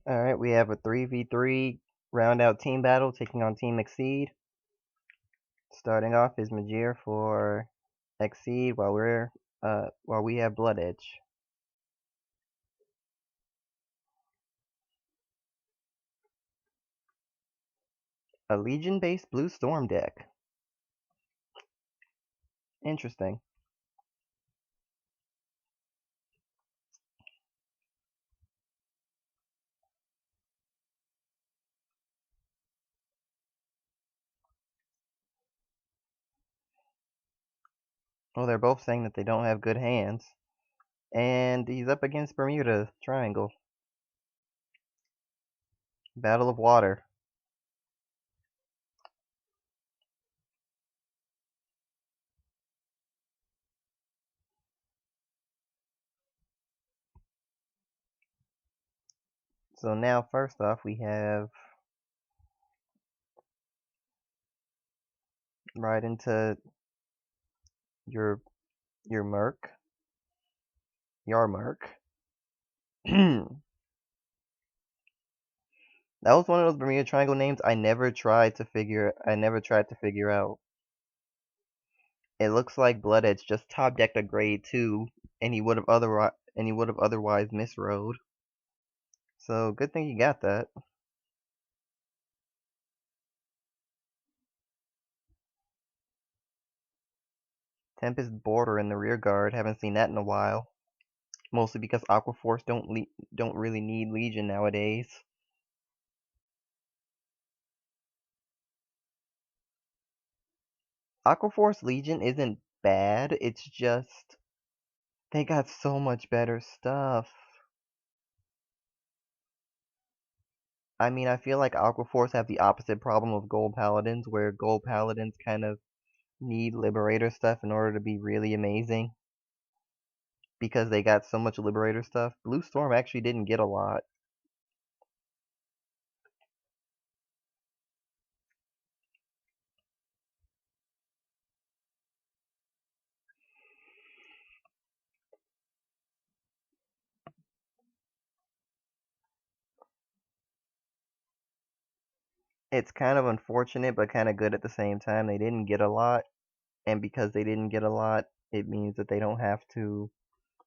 Alright, we have a 3v3 round out team battle taking on Team Exceed. Starting off is Mejeer for Exceed while we have Bloodedge. A Legion based Blue Storm deck. Interesting. Well, they're both saying that they don't have good hands. And he's up against Bermuda Triangle. Battle of Water. So now first off we have right into your Merc. Yarmark. That was one of those Bermuda Triangle names I never tried to figure out. It looks like Bloodedge just top decked a grade 2 and he would have otherwise misrolled. So good thing you got that. Tempest Border in the rear guard, haven't seen that in a while. Mostly because Aquaforce don't really need Legion nowadays. Aquaforce Legion isn't bad, it's just they got so much better stuff. I mean, I feel like Aquaforce have the opposite problem of Gold Paladins, where Gold Paladins kind of need Liberator stuff in order to be really amazing. Because they got so much Liberator stuff. Blue Storm actually didn't get a lot. It's kind of unfortunate, but kind of good at the same time. They didn't get a lot, and because they didn't get a lot, it means that they don't have to.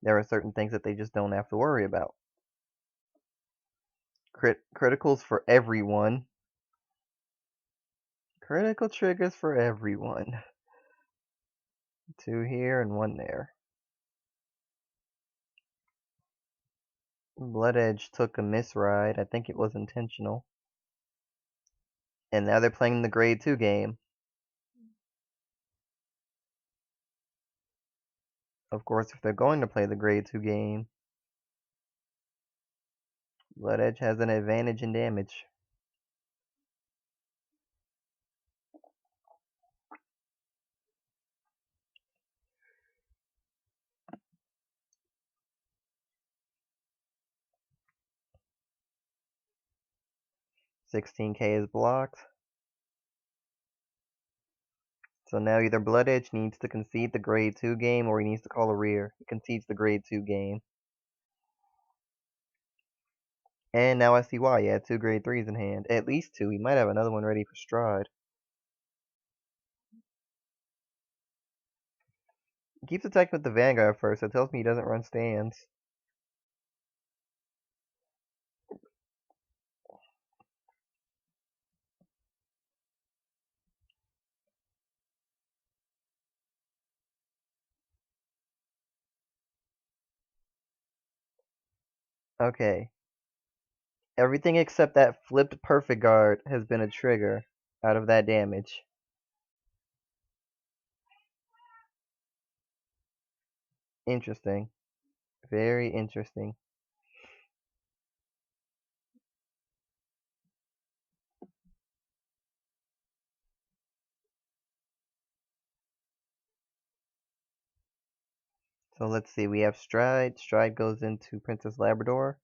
There are certain things that they just don't have to worry about. Criticals for everyone. Critical triggers for everyone. 2 here and 1 there. Bloodedge took a misride. I think it was intentional. And now they're playing the grade 2 game. Of course, if they're going to play the grade 2 game, Bloodedge has an advantage in damage. $16K is blocked. So now either Bloodedge needs to concede the grade 2 game or he needs to call a rear. He concedes the grade 2 game. And now I see why. He had 2 grade 3s in hand. At least 2. He might have another one ready for Stride. He keeps attacking with the Vanguard first. That tells me he doesn't run stands. Okay. Everything except that flipped perfect guard has been a trigger out of that damage. Interesting. Very interesting. So let's see. We have Stride. Stride goes into Princess Labrador.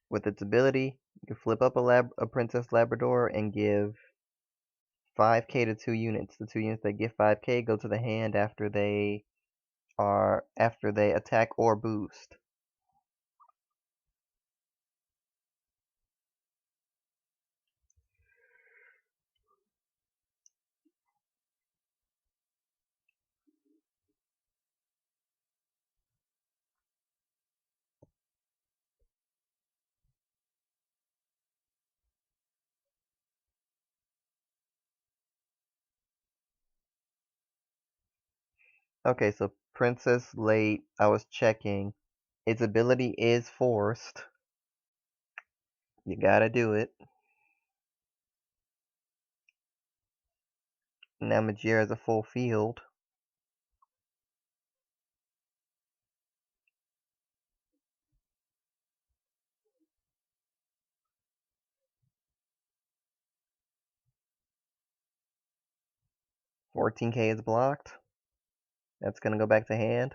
With its ability, you can flip up a Princess Labrador and give 5k to 2 units. The 2 units that give 5k go to the hand after they attack or boost. Okay, so Princess late. I was checking. Its ability is forced. You gotta do it. Now Mejeer has a full field. $14K is blocked. That's gonna go back to hand.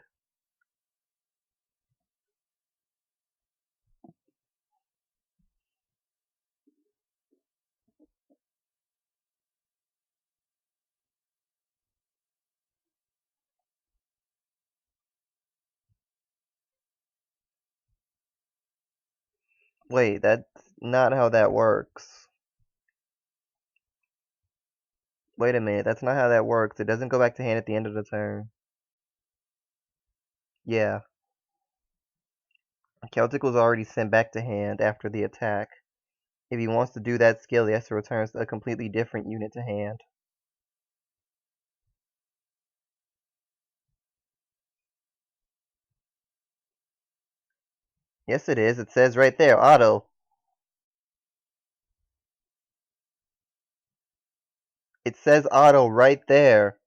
Wait, that's not how that works. Wait a minute, that's not how that works. It doesn't go back to hand at the end of the turn. Yeah. Celtic was already sent back to hand after the attack. If he wants to do that skill, he has to return a completely different unit to hand. Yes, it is. It says right there, auto. It says auto right there.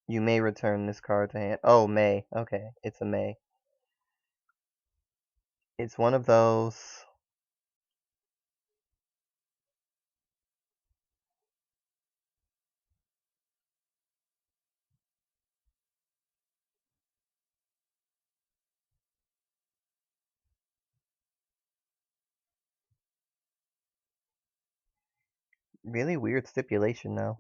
You may return this card to hand. Oh, may. Okay, it's a may. It's one of those. Really weird stipulation, though.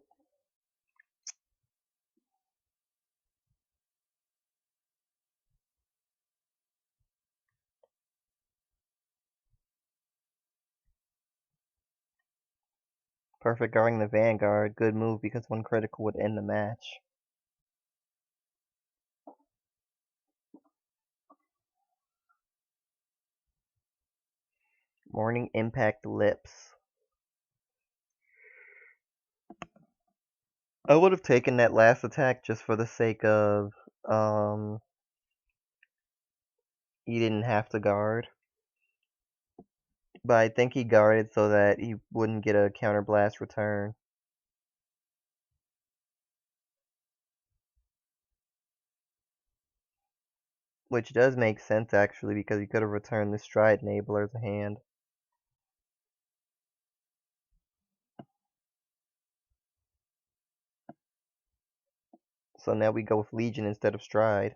Perfect guarding the Vanguard. Good move because one critical would end the match. Morning Impact Lips. I would have taken that last attack just for the sake of, he didn't have to guard. But I think he guarded so that he wouldn't get a counterblast return. Which does make sense actually, because he could have returned the Stride Enabler as a hand. So now we go with Legion instead of Stride.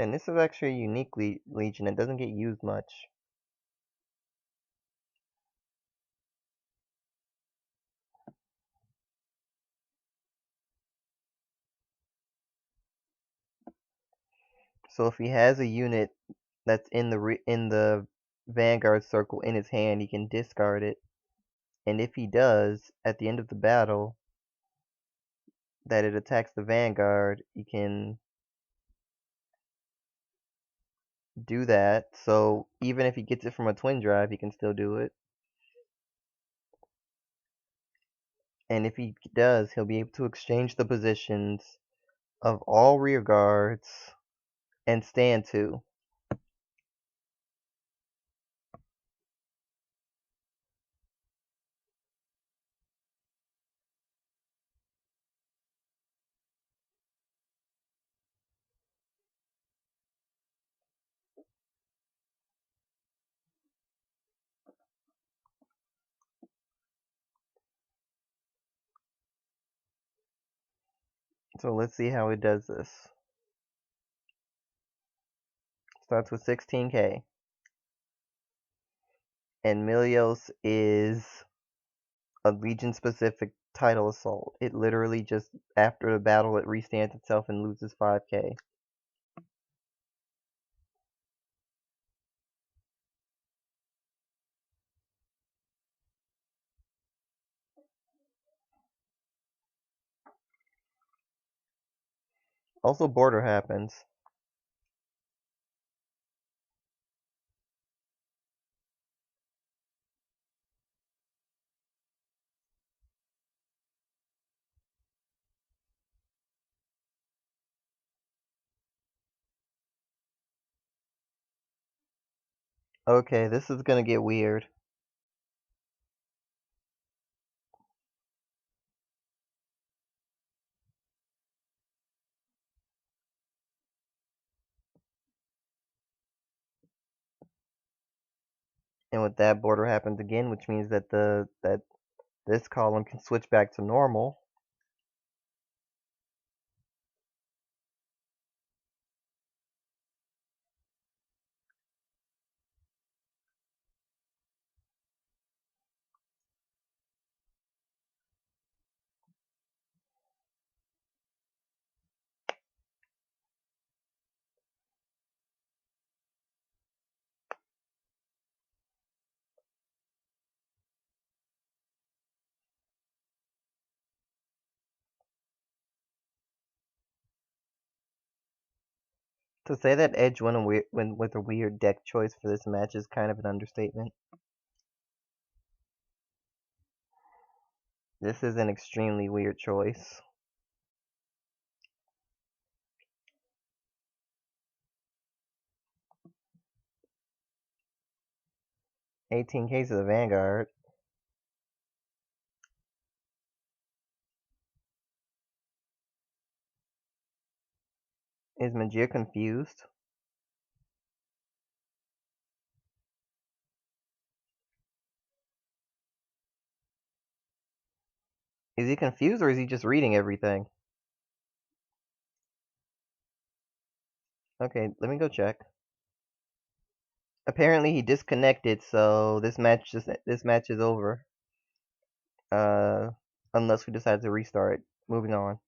And this is actually a unique Legion. It doesn't get used much. So if he has a unit that's in the Vanguard circle in his hand, he can discard it. And if he does, at the end of the battle, that it attacks the Vanguard, he can do that. So even if he gets it from a twin drive, he can still do it. And if he does, he'll be able to exchange the positions of all rear guards and stand to. So let's see how it does this. Starts with 16K. And Milios is a Legion specific title assault. It literally just, after the battle, it restands itself and loses 5K. Also, border happens. Okay, this is gonna get weird. And with that, border happens again, which means that this column can switch back to normal. To say that Edge went with a weird deck choice for this match is kind of an understatement. This is an extremely weird choice. 18 cases of Vanguard. Is Mejeer confused? Is he confused or is he just reading everything? Okay, let me go check. Apparently he disconnected, so this match is over. Uh, unless we decide to restart. Moving on.